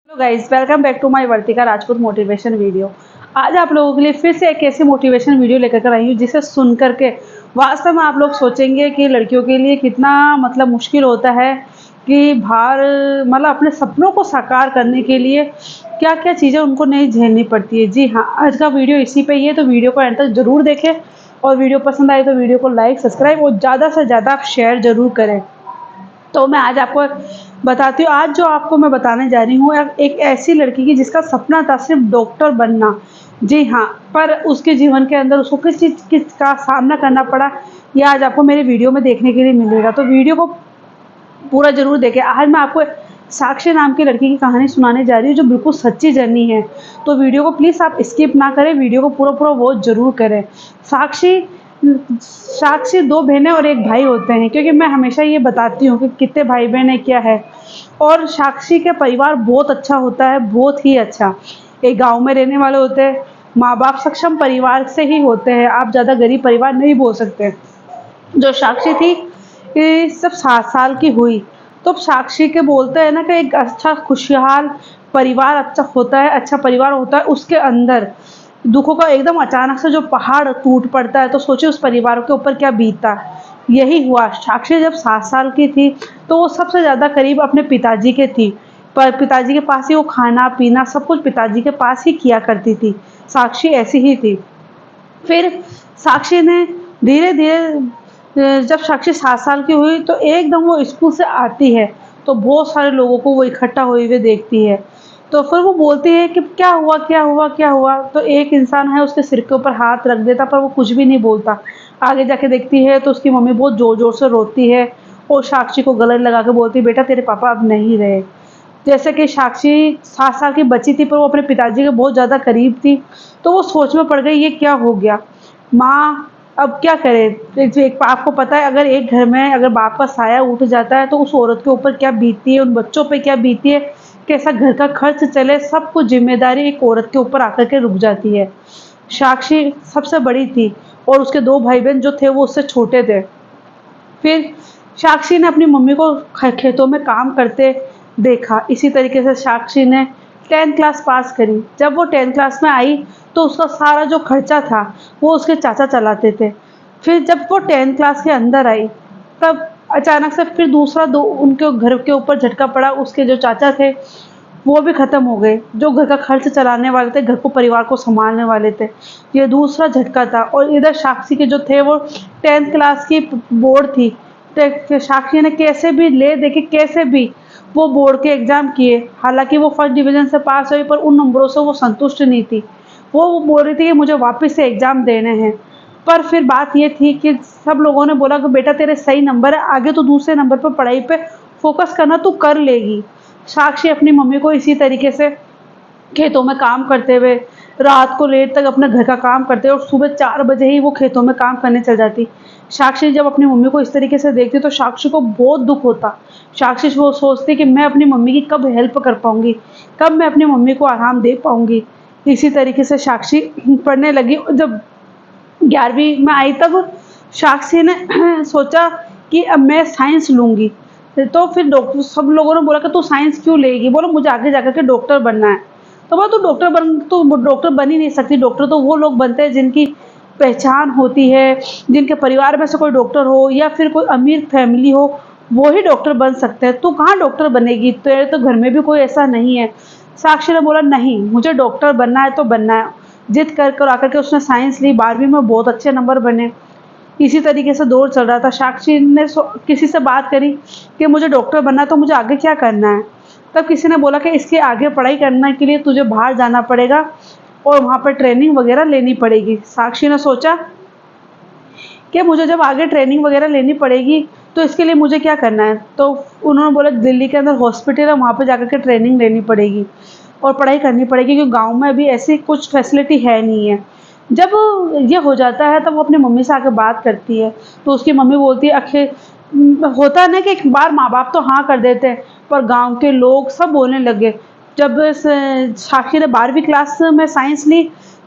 Hello guys, welcome back to my Vartika Rajput motivation video. आज आप लोगों के लिए फिर से एक ऐसी मोटिवेशन वीडियो लेकर कर आई हूँ जिसे सुन करके वास्तव में आप लोग सोचेंगे कि लड़कियों के लिए कितना मुश्किल होता है कि बाहर अपने सपनों को साकार करने के लिए क्या क्या चीज़ें उनको नहीं झेलनी पड़ती है। जी हाँ, आज का वीडियो इसी पे ही है, तो वीडियो को एंड तक जरूर देखें और वीडियो पसंद आए तो वीडियो को लाइक, सब्सक्राइब और ज़्यादा से ज़्यादा आप शेयर जरूर करें। तो मैं आज आपको बताती हूँ, आज जो आपको मैं बताने जा रही हूँ एक ऐसी लड़की की जिसका सपना था सिर्फ डॉक्टर बनना। जी हाँ, पर उसके जीवन के अंदर उसको किस चीज़ का सामना करना पड़ा, ये आज आपको मेरे वीडियो में देखने के लिए मिलेगा। तो वीडियो को पूरा ज़रूर देखें। आज मैं आपको साक्षी नाम की लड़की की कहानी सुनाने जा रही हूँ जो बिल्कुल सच्ची जर्नी है। तो वीडियो को प्लीज़ आप स्किप ना करें, वीडियो को पूरा वॉच ज़रूर करें। साक्षी साक्षी 2 बहनें और 1 भाई होते हैं, क्योंकि मैं हमेशा ये बताती हूँ कि कितने भाई-बहन हैं, क्या है। और साक्षी का परिवार बहुत अच्छा होता है, बहुत ही अच्छा। एक गाँव में रहने वाले होते हैं, माँ-बाप सक्षम परिवार से ही होते हैं, आप ज़्यादा गरीब परिवार नहीं बोल सकते। जो साक्षी थी जब 7 साल की हुई, तो साक्षी के बोलते हैं ना कि एक अच्छा खुशहाल परिवार अच्छा होता है, अच्छा परिवार होता है, उसके अंदर दुखों का एकदम अचानक से जो पहाड़ टूट पड़ता है, तो सोचिए उस परिवार के ऊपर क्या बीतता। यही हुआ, साक्षी जब 7 साल की थी तो वो सबसे ज़्यादा करीब अपने पिताजी के थी। पर पिताजी के पास ही वो खाना-पीना सब कुछ पिताजी के पास ही किया करती थी। साक्षी ऐसी ही थी। फिर साक्षी ने धीरे-धीरे जब साक्षी 7 साल की हुई तो एकदम वो स्कूल से आती है, तो बहुत सारे लोगों को वो इकट्ठा हुए हुए देखती है। तो फिर वो बोलती है कि क्या हुआ, क्या हुआ, क्या हुआ? तो एक इंसान है उसके सिर के ऊपर हाथ रख देता, पर वो कुछ भी नहीं बोलता। आगे जाके देखती है तो उसकी मम्मी बहुत ज़ोर-ज़ोर से रोती है और साक्षी को गले लगा के बोलती है, बेटा तेरे पापा अब नहीं रहे। जैसे कि साक्षी 7 साल की बच्ची थी, पर वो अपने पिताजी के बहुत ज़्यादा करीब थी, तो वो सोच में पड़ गई ये क्या हो गया? माँ अब क्या करे? एक आपको पता है, अगर एक घर में अगर बाप का साया उठ जाता है तो उस औरत के ऊपर क्या बीतती है, उन बच्चों पे क्या बीतती है, कैसा घर का खर्च चले, सब कुछ ज़िम्मेदारी एक औरत के ऊपर आकर के रुक जाती है। साक्षी सबसे बड़ी थी और उसके 2 भाई-बहन जो थे वो उससे छोटे थे। फिर साक्षी ने अपनी मम्मी को खेतों में काम करते देखा। इसी तरीके से साक्षी ने 10th क्लास पास करी। जब वो 10th क्लास में आई तो उसका सारा जो खर्चा था वो उसके चाचा चलाते थे। फिर जब वो 10th क्लास के अंदर आई, तब अचानक से फिर दूसरा दो उनके घर के ऊपर झटका पड़ा। उसके जो चाचा थे वो भी ख़त्म हो गए, जो घर का खर्च चलाने वाले थे, घर को परिवार को सँभालने वाले थे। ये दूसरा झटका था। और इधर साक्षी के जो थे वो 10th क्लास की बोर्ड थी। साक्षी ने कैसे भी ले देखी, कैसे भी वो बोर्ड के एग्ज़ाम किए। हालाँकि वो फर्स्ट डिवीज़न से पास हुई, पर उन नंबरों से वो संतुष्ट नहीं थी। वो बोल रही थी कि मुझे वापस से एग्ज़ाम देने हैं। पर फिर बात ये थी कि सब लोगों ने बोला कि बेटा तेरे सही नंबर है, आगे तो दूसरे नंबर पर पढ़ाई पे फ़ोकस करना, तू कर लेगी। साक्षी अपनी मम्मी को इसी तरीके से खेतों में काम करते हुए, रात को लेट तक अपने घर का काम करते और सुबह 4 बजे ही वो खेतों में काम करने चल जाती। साक्षी जब अपनी मम्मी को इस तरीके से देखती तो साक्षी को बहुत दुःख होता। साक्षी वो सोचती कि मैं अपनी मम्मी की कब हेल्प कर पाऊँगी, कब मैं अपनी मम्मी को आराम दे पाऊँगी। इसी तरीके से साक्षी पढ़ने लगी और जब 11वीं में आई तब साक्षी ने सोचा कि अब मैं साइंस लूँगी। तो फिर डॉक्टर सब लोगों ने बोला कि तू साइंस क्यों लेगी? बोला मुझे आगे जाकर के डॉक्टर बनना है। तो बोला तू डॉक्टर बन ही नहीं सकती, डॉक्टर तो वो लोग बनते हैं जिनकी पहचान होती है, जिनके परिवार में से कोई डॉक्टर हो या फिर कोई अमीर फैमिली हो, वो ही डॉक्टर बन सकते हैं। तू कहाँ डॉक्टर बनेगी? तेरे तो घर में भी कोई ऐसा नहीं है। साक्षी ने बोला नहीं, मुझे डॉक्टर बनना है तो बनना है। जिद कर आकर के उसने साइंस ली, 12वीं में बहुत अच्छे नंबर बने। इसी तरीके से दौर चल रहा था। साक्षी ने किसी से बात करी कि मुझे डॉक्टर बनना है तो मुझे आगे क्या करना है? तब किसी ने बोला कि इसके आगे पढ़ाई करने के लिए तुझे बाहर जाना पड़ेगा और वहाँ पर ट्रेनिंग वगैरह लेनी पड़ेगी। साक्षी ने सोचा कि मुझे जब आगे ट्रेनिंग वगैरह लेनी पड़ेगी तो इसके लिए मुझे क्या करना है? तो उन्होंने बोला दिल्ली के अंदर हॉस्पिटल है, वहाँ पे जाकर के ट्रेनिंग लेनी पड़ेगी और पढ़ाई करनी पड़ेगी, क्योंकि गाँव में अभी ऐसी कुछ फैसिलिटी है नहीं है। जब ये हो जाता है तब वो अपनी मम्मी से आके बात करती है, तो उसकी मम्मी बोलती है आखिर होता है ना कि एक बार माँ-बाप तो हाँ कर देते हैं, पर गाँव के लोग सब बोलने लगे। जब साक्षी ने 12वीं क्लास में साइंस ली,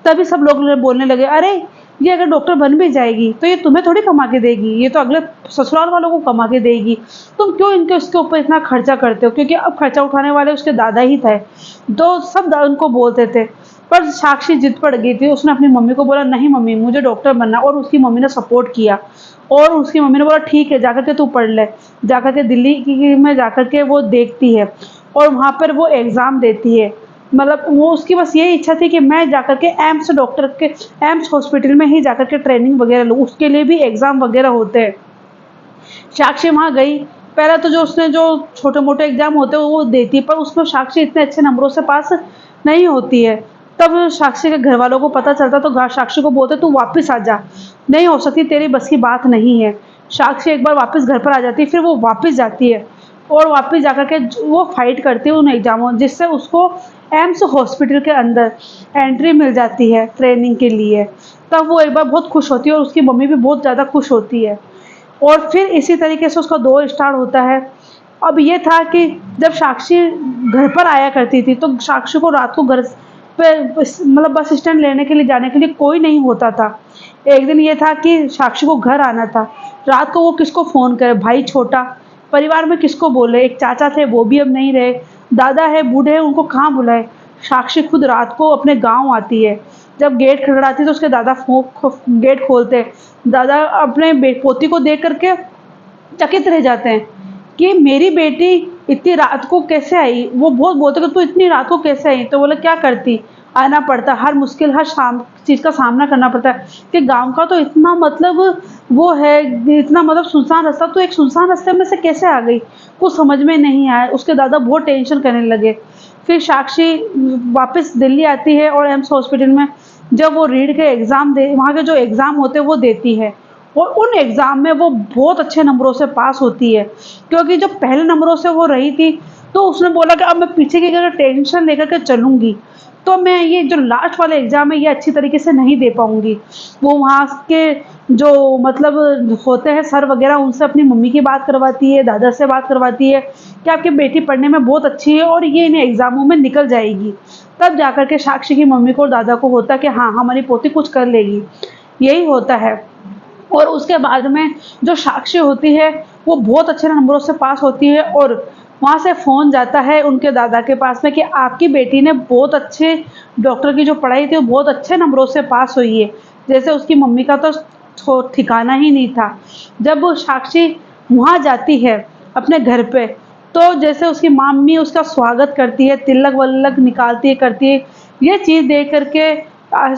तभी सब लोग बोलने लगे, अरे ये अगर डॉक्टर बन भी जाएगी तो ये तुम्हें थोड़ी कमा के देगी, ये तो अगले ससुराल वालों को कमा के देगी। तुम क्यों इनके उसके ऊपर इतना खर्चा करते हो? क्योंकि अब खर्चा उठाने वाले उसके दादा ही थे, तो सब उनको बोलते थे। पर साक्षी जिद पड़ गई थी, उसने अपनी मम्मी को बोला नहीं मम्मी मुझे डॉक्टर बनना, और उसकी मम्मी ने सपोर्ट किया। और उसकी मम्मी ने बोला ठीक है जाकर के तू पढ़ ले। जाकर के दिल्ली में जाकर के वो देखती है और वहाँ पर वो एग्ज़ाम देती है। मतलब वो उसकी बस यही इच्छा थी कि मैं जाकर के एम्स डॉक्टर के एम्स हॉस्पिटल में ही जाकर के ट्रेनिंग वगैरह लूँ, उसके लिए भी एग्ज़ाम वगैरह होते हैं। साक्षी वहाँ गई, पहला तो जो उसने जो छोटे मोटे एग्जाम होते हैं वो देती है, पर उसमें साक्षी इतने अच्छे नंबरों से पास नहीं होती है। तब साक्षी के घर वालों को पता चलता तो साक्षी को बोलते तू वापस आ जा, नहीं हो सकती तेरी बस की बात नहीं है। साक्षी एक बार वापस घर पर आ जाती है, फिर वो वापस जाती है और वापस जाकर के वो फाइट करती है उन एग्जामों, जिससे उसको एम्स हॉस्पिटल के अंदर एंट्री मिल जाती है ट्रेनिंग के लिए। तब वो एक बार बहुत खुश होती है और उसकी मम्मी भी बहुत ज़्यादा खुश होती है। और फिर इसी तरीके से उसका दौर स्टार्ट होता है। अब ये था कि जब साक्षी घर पर आया करती थी तो साक्षी को रात को घर पे मतलब बस स्टैंड लेने के लिए जाने के लिए कोई नहीं होता था। एक दिन ये था कि साक्षी को घर आना था, रात को वो किसको फ़ोन करे, भाई छोटा, परिवार में किसको बोले, एक चाचा थे वो भी अब नहीं रहे, दादा है बूढ़े हैं उनको कहाँ बुलाए। साक्षी खुद रात को अपने गाँव आती है, जब गेट खड़खड़ाती है तो उसके दादा गेट खोलते हैं। दादा अपने पोती को देख करके चकित रह जाते हैं कि मेरी बेटी इतनी रात को कैसे आई। वो बहुत बोलते कि तू इतनी रात को कैसे आई, तो बोले क्या करती, आना पड़ता, हर मुश्किल हर चीज़ का सामना करना पड़ता है कि गांव का तो इतना मतलब वो है, इतना मतलब सुनसान रास्ता, तो एक सुनसान रास्ते में से कैसे आ गई, कुछ समझ में नहीं आया। उसके दादा बहुत टेंशन करने लगे। फिर साक्षी वापस दिल्ली आती है और एम्स हॉस्पिटल में जब वो रीड के एग्ज़ाम दे, वहाँ के जो एग्ज़ाम होते हैं वो देती है और उन एग्ज़ाम में वो बहुत अच्छे नंबरों से पास होती है। क्योंकि जो पहले नंबरों से वो रही थी तो उसने बोला कि अब मैं पीछे की अगर टेंशन लेकर के चलूँगी तो मैं ये जो लास्ट वाले एग्ज़ाम है ये अच्छी तरीके से नहीं दे पाऊँगी। वो वहाँ के जो मतलब होते हैं सर वगैरह उनसे अपनी मम्मी की बात करवाती है, दादा से बात करवाती है कि आपकी बेटी पढ़ने में बहुत अच्छी है और ये इन एग्ज़ामों में निकल जाएगी। तब जाकर के साक्षी की मम्मी को और दादा को होता कि हाँ हमारी पोती कुछ कर लेगी, यही होता है। और उसके बाद में जो साक्षी होती है वो बहुत अच्छे नंबरों से पास होती है और वहाँ से फ़ोन जाता है उनके दादा के पास में कि आपकी बेटी ने बहुत अच्छे डॉक्टर की जो पढ़ाई थी वो बहुत अच्छे नंबरों से पास हुई है। जैसे उसकी मम्मी का तो ठिकाना ही नहीं था। जब वो साक्षी वहाँ जाती है अपने घर पे, तो जैसे उसकी मम्मी उसका स्वागत करती है, तिलक वल्लक निकालती है, करती है, ये चीज़ देख कर के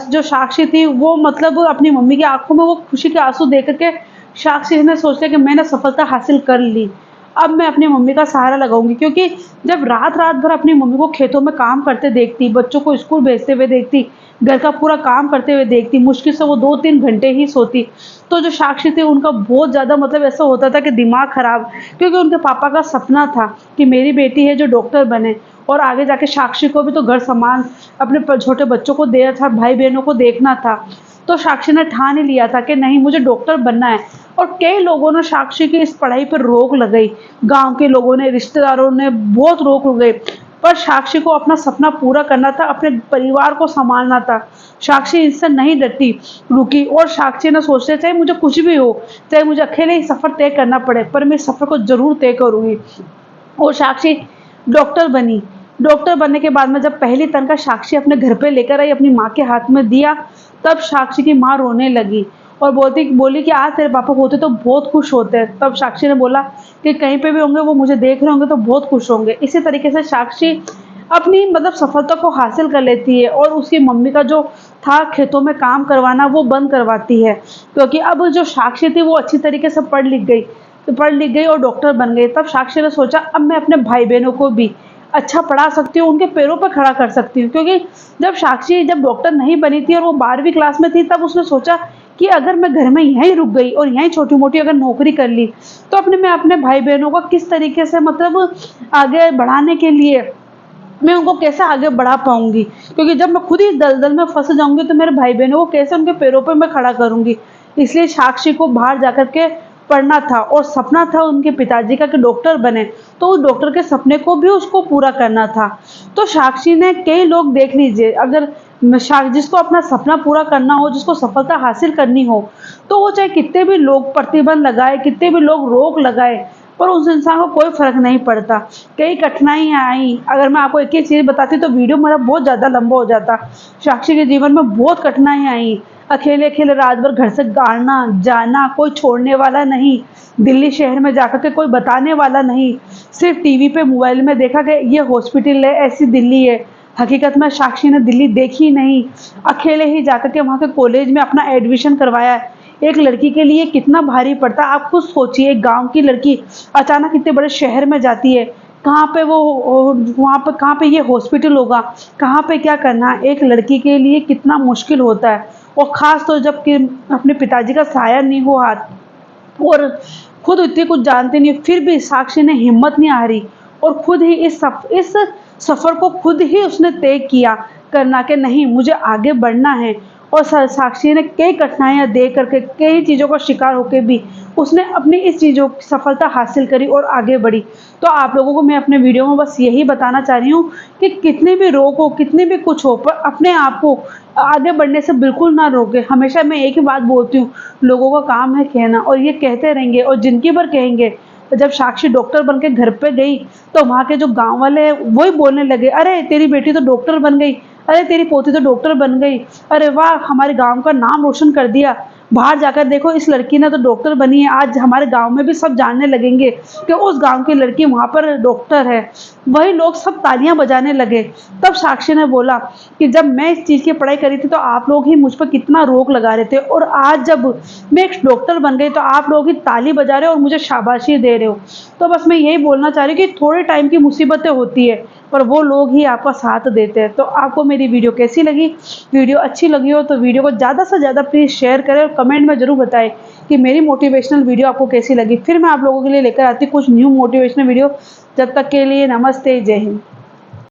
जो साक्षी थी वो मतलब अपनी मम्मी की आँखों में वो खुशी के आँसू देख कर के साक्षी ने सोचा कि मैंने सफलता हासिल कर ली। अब मैं अपनी मम्मी का सहारा लगाऊँगी, क्योंकि जब रात-रात भर अपनी मम्मी को खेतों में काम करते देखती, बच्चों को स्कूल भेजते हुए देखती, घर का पूरा काम करते हुए देखती, मुश्किल से वो 2-3 घंटे ही सोती। तो जो साक्षी थी उनका बहुत ज़्यादा मतलब ऐसा होता था कि दिमाग ख़राब, क्योंकि उनके पापा का सपना था कि मेरी बेटी है जो डॉक्टर बने और आगे जाके साक्षी को भी तो घर संभाल अपने छोटे बच्चों को देना था, भाई-बहनों को देखना था। तो साक्षी ने ठान ही लिया था कि नहीं मुझे डॉक्टर बनना है। और कई लोगों ने साक्षी की इस पढ़ाई पर रोक लगाई, गाँव के लोगों ने, रिश्तेदारों ने बहुत रोक लगाई। पर साक्षी को अपना सपना पूरा करना था, अपने परिवार को सँभालना था। साक्षी इससे नहीं डरती, रुकी और साक्षी ने सोचा चाहे मुझे कुछ भी हो, चाहे मुझे अकेले ही सफ़र तय करना पड़े, पर मैं इस सफ़र को ज़रूर तय करूँगी। और साक्षी डॉक्टर बनी। डॉक्टर बनने के बाद में जब पहली तनख्वाह साक्षी अपने घर पे लेकर आई, अपनी माँ के हाथ में दिया, तब साक्षी की माँ रोने लगी और बोली कि आज तेरे पापा होते तो बहुत खुश होते। तब साक्षी ने बोला कि कहीं पे भी होंगे वो मुझे देख रहे होंगे तो बहुत खुश होंगे। इसी तरीके से साक्षी अपनी मतलब सफलता को हासिल कर लेती है और उसकी मम्मी का जो था खेतों में काम करवाना वो बंद करवाती है, क्योंकि अब जो साक्षी थी वो अच्छी तरीके से पढ़ लिख गई और डॉक्टर बन गई। तब साक्षी ने सोचा अब मैं अपने भाई बहनों को भी अच्छा पढ़ा सकती हूँ, उनके पैरों पर खड़ा कर सकती हूँ। क्योंकि जब डॉक्टर नहीं बनी थी और वो 12वीं क्लास में थी, तब उसने सोचा कि अगर मैं घर में यहीं रुक गई और यहीं छोटी-मोटी अगर नौकरी कर ली, तो मैं अपने भाई-बहनों को किस तरीके से मतलब आगे बढ़ाने के लिए मैं उनको कैसे आगे बढ़ा पाऊँगी? क्योंकि जब मैं खुद ही दलदल में फँस जाऊँगी तो मेरे भाई-बहनों को कैसे उनके पैरों पे मैं खड़ा करूँगी? इसलिए साक्षी को बाहर जाकर के पढ़ना था और सपना था उनके पिताजी का कि डॉक्टर बने, तो उस डॉक्टर के सपने को भी उसको पूरा करना था। तो साक्षी ने, कई लोग देख लीजिए, अगर जिसको अपना सपना पूरा करना हो, जिसको सफलता हासिल करनी हो, तो वो चाहे कितने भी लोग प्रतिबंध लगाए, कितने भी लोग रोक लगाए, पर उस इंसान को कोई फर्क नहीं पड़ता। कई कठिनाइयाँ आई, अगर मैं आपको एक एक चीज़ बताती तो वीडियो मेरा बहुत ज़्यादा लंबा हो जाता। साक्षी के जीवन में बहुत कठिनाइयाँ आई, अकेले अकेले रात भर घर से गाड़ना जाना, कोई छोड़ने वाला नहीं, दिल्ली शहर में जाकर के कोई बताने वाला नहीं, सिर्फ टीवी पे मोबाइल में देखा कि ये हॉस्पिटल है, ऐसी दिल्ली है। हकीकत में साक्षी ने दिल्ली देखी नहीं, अकेले ही जाकर के वहाँ के कॉलेज में अपना एडमिशन करवाया। एक लड़की के लिए कितना भारी पड़ता है, आप खुद सोचिए, एक गांव की लड़की अचानक इतने बड़े शहर में जाती है, कहाँ पे वो वहाँ पे कहाँ पे ये हॉस्पिटल होगा, कहाँ पे क्या करना, एक लड़की के लिए कितना मुश्किल होता है। और ख़ास तो जब कि अपने पिताजी का साया नहीं हो हाथ और खुद इतनी कुछ जानते नहीं, फिर भी साक्षी ने हिम्मत नहीं हारी और खुद ही इस सफ़र को खुद ही उसने तय किया करना कि नहीं, मुझे आगे बढ़ना है। और साक्षी ने कई कठिनाइयाँ दे करके, कई चीज़ों का शिकार होकर भी उसने अपनी इस चीज़ों की सफलता हासिल करी और आगे बढ़ी। तो आप लोगों को मैं अपने वीडियो में बस यही बताना चाह रही हूँ कि कितने भी रोक हो, कितने भी कुछ हो, पर अपने आप को आगे बढ़ने से बिल्कुल ना रोके। हमेशा मैं एक ही बात बोलती हूँ, लोगों का काम है कहना और ये कहते रहेंगे और जिनकी पर कहेंगे। तो जब साक्षी डॉक्टर बन के घर पे गई तो वहाँ के जो गांव वाले हैं वही बोलने लगे, अरे तेरी बेटी तो डॉक्टर बन गई, अरे तेरी पोती तो डॉक्टर बन गई, अरे वाह हमारे गांव का नाम रोशन कर दिया, बाहर जाकर देखो इस लड़की ने तो डॉक्टर बनी है, आज हमारे गांव में भी सब जानने लगेंगे कि उस गांव की लड़की वहां पर डॉक्टर है। वही लोग सब तालियां बजाने लगे। तब साक्षी ने बोला कि जब मैं इस चीज़ की पढ़ाई करी थी तो आप लोग ही मुझ पर कितना रोक लगा रहे थे, और आज जब मैं एक डॉक्टर बन गई तो आप लोग ही ताली बजा रहे हो और मुझे शाबाशी दे रहे हो। तो बस मैं यही बोलना चाह रही हूँ कि थोड़े टाइम की मुसीबतें होती है, पर वो लोग ही आपका साथ देते हैं। तो आपको मेरी वीडियो कैसी लगी? वीडियो अच्छी लगी हो तो वीडियो को ज़्यादा से ज़्यादा प्लीज़ शेयर करें और कमेंट में ज़रूर बताएं कि मेरी मोटिवेशनल वीडियो आपको कैसी लगी। फिर मैं आप लोगों के लिए लेकर आती हूँ कुछ न्यू मोटिवेशनल वीडियो। जब तक के लिए नमस्ते, जय हिंद।